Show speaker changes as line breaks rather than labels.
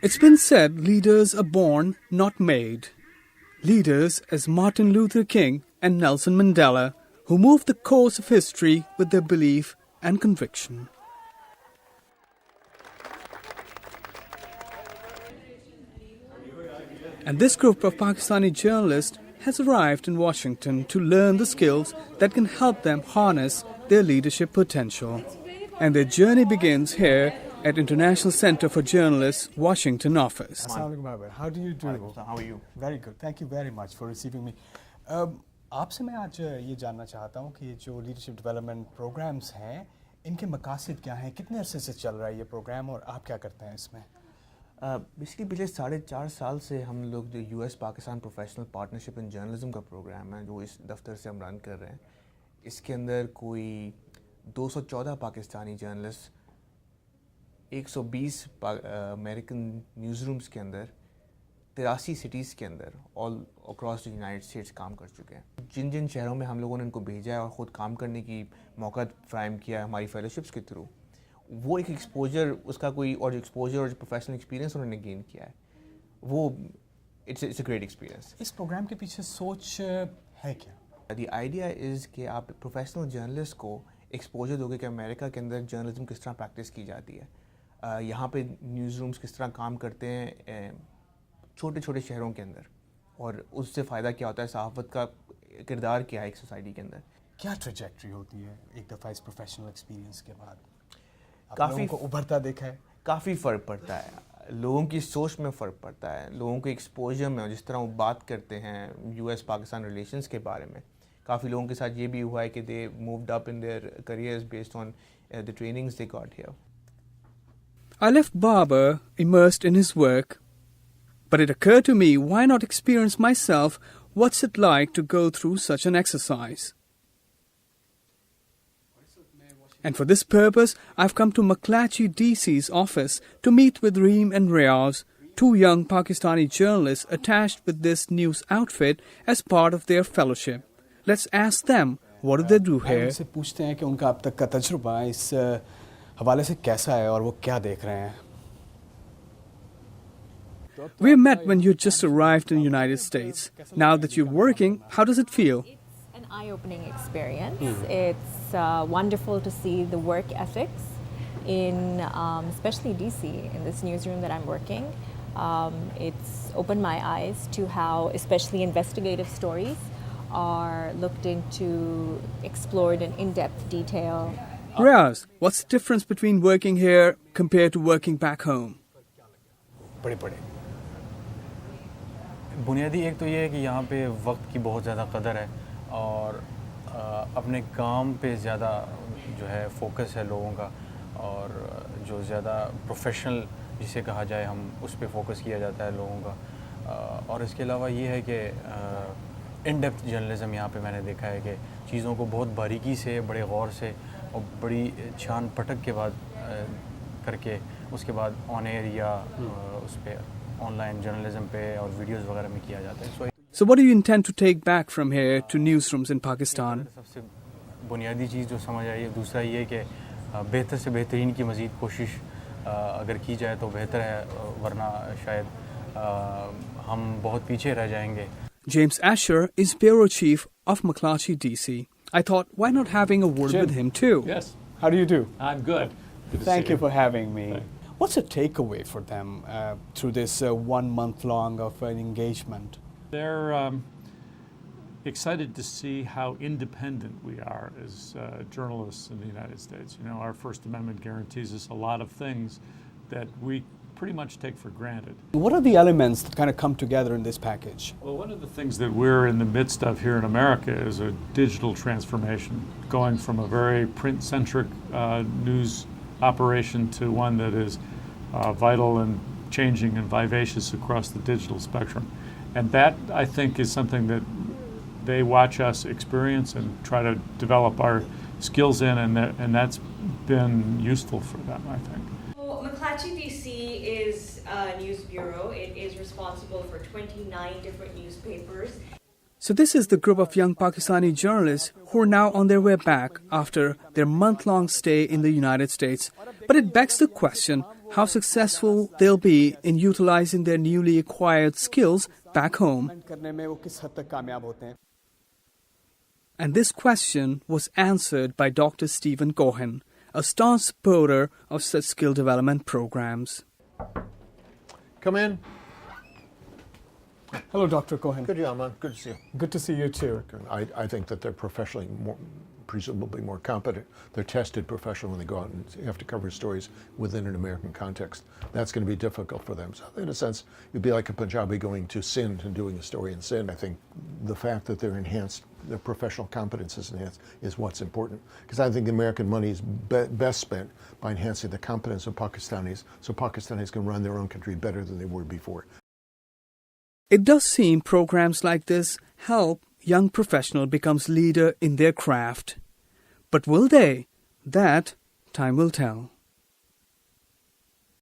It's been said leaders are born, not made. Leaders as Martin Luther King and Nelson Mandela, who moved the course of history with their belief and conviction. And this group of Pakistani journalists has arrived in Washington to learn the skills that can help them harness their leadership potential. And their journey begins here at International Center for Journalists, Washington office.
How do you do?
How are you?
Very good. Thank you very much for receiving me. आपसे मैं आज ये जानना चाहता हूँ कि जो leadership development programmes हैं, इनके मकासद क्या हैं, कितने अरसे से चल रहा है ये प्रोग्राम और आप क्या करते हैं इसमें?
बेसिकली पिछले 4.5 साल से हम लोग जो US Pakistan professional partnership in journalism का प्रोग्राम है जो इस दफ्तर से हम रन कर रहे हैं, इसके अंदर कोई 214 Pakistani journalist 120 American news rooms के अंदर 83 सिटीज़ के अंदर all across the United states काम कर चुके हैं. जिन जिन शहरों में हम लोगों ने इनको भेजा है और ख़ुद काम करने की मौका फ्राहम किया है हमारी फेलोशिप्स के थ्रू, वो एक एक्सपोजर उसका कोई और एक्सपोजर और प्रोफेशनल एक्सपीरियंस उन्होंने गेन किया है, वो इट्स अ ग्रेट एक्सपीरियंस.
इस प्रोग्राम के पीछे सोच है क्या?
द आइडिया इज़ कि आप प्रोफेशनल जर्नलिस्ट को एक्सपोजर दोगे कि अमेरिका के अंदर जर्नलिज्म किस तरह प्रैक्टिस की जाती है, यहाँ पे न्यूज़ रूम्स किस तरह काम करते हैं छोटे छोटे शहरों के अंदर, और उससे फ़ायदा क्या होता है, सहाफ़त का किरदार क्या है एक सोसाइटी के अंदर.
क्या ट्रैजेक्टरी होती है एक दफ़ा इस प्रोफेशनल एक्सपीरियंस के बाद?
काफ़ी
को उभरता देखा है.
काफ़ी फ़र्क पड़ता है, लोगों की सोच में फ़र्क पड़ता है, लोगों के एक्सपोजर में, जिस तरह वो बात करते हैं यूएस पाकिस्तान रिलेशंस के बारे में. काफ़ी लोगों के साथ ये भी हुआ है कि they moved up in their careers based on the trainings they got here.
I left Barber immersed in his work, but it occurred to me, why not experience myself what's it like to go through such an exercise? And for this purpose, I've come to McClatchy DC's office to meet with Reem and Riaz, two young Pakistani journalists attached with this news outfit as part of their fellowship. Let's ask them, what do they do here?
उनसे पूछते हैं कि उनका अब तक का तजुर्बा इस हवाले से कैसा है और वो क्या देख रहे हैं.
We met when you just arrived in the United States. Now that you're working, how does it feel?
It's an eye-opening experience. It's wonderful to see the work ethics in especially DC, in this newsroom that I'm working. It's opened my eyes to how especially investigative stories are looked into, explored in in-depth detail.
Riaz, what's the difference between working here compared to working back home?
बड़े
बुनियादी एक तो ये है कि यहाँ पे वक्त की बहुत ज़्यादा कदर है और अपने काम पे ज़्यादा जो है फोकस है लोगों का, और जो ज़्यादा प्रोफेशनल जिसे कहा जाए हम उस पे फोकस किया जाता है लोगों का. और इसके अलावा ये है कि इन डेप्थ जर्नलिज़म यहाँ पे मैंने देखा है कि चीज़ों को बहुत बारीकी से, बड़े गौर से और बड़ी छान पटक के बाद करके उसके बाद ऑन एयर या उस पे ऑनलाइन जर्नलिज्म पे और वीडियोस वगैरह में किया जाता है.
So what do you intend to take back from here to newsrooms in Pakistan?
सबसे बुनियादी चीज़ जो समझ आई है, दूसरा ये कि बेहतर से बेहतरीन की मज़ीद कोशिश अगर की जाए तो बेहतर है, वरना शायद हम बहुत पीछे रह जाएंगे.
James Asher is bureau chief of McClatchy DC. I thought, why not having a word
Jim.
with him too?
Yes.
How do you do?
I'm good. Good to
Thank
see
you for having me.
Thanks.
What's a takeaway for them through this 1 month long of an engagement?
They're excited to see how independent we are as journalists in the United States. You know, our First Amendment guarantees us a lot of things that we pretty much take for granted.
What are the elements that kind of come together in this package?
Well, one of the things that we're in the midst of here in America is a digital transformation, going from a very print-centric news operation to one that is vital and changing and vivacious across the digital spectrum. And that, I think, is something that they watch us experience and try to develop our skills in, and that's been useful for them, I think.
Well, McClatchy DC is a news bureau. It is responsible for 29 different newspapers.
So this is the group of young Pakistani journalists who are now on their way back after their month-long stay in the United States. But it begs the question, how successful they'll be in utilizing their newly acquired skills back home.
करने में वो किस हद तक कामयाब होते हैं.
And this question was answered by Dr. Stephen Cohen, a staunch supporter of such skill development programs.
Come in.
Hello, Dr. Cohen.
Good, Aman. Good to see you.
Good to see you too.
I think that they're professionally presumably more competent. They're tested professionally when they go out and have to cover stories within an American context. That's going to be difficult for them. So in a sense, it'd be like a Punjabi going to Sindh and doing a story in Sindh. I think the fact that they're enhanced, their professional competence is enhanced, is what's important. Because I think American money is best spent by enhancing the competence of Pakistanis, so Pakistanis can run their own country better than they were before.
It does seem programs like this help young professional becomes leader in their craft. But will they? That time will tell.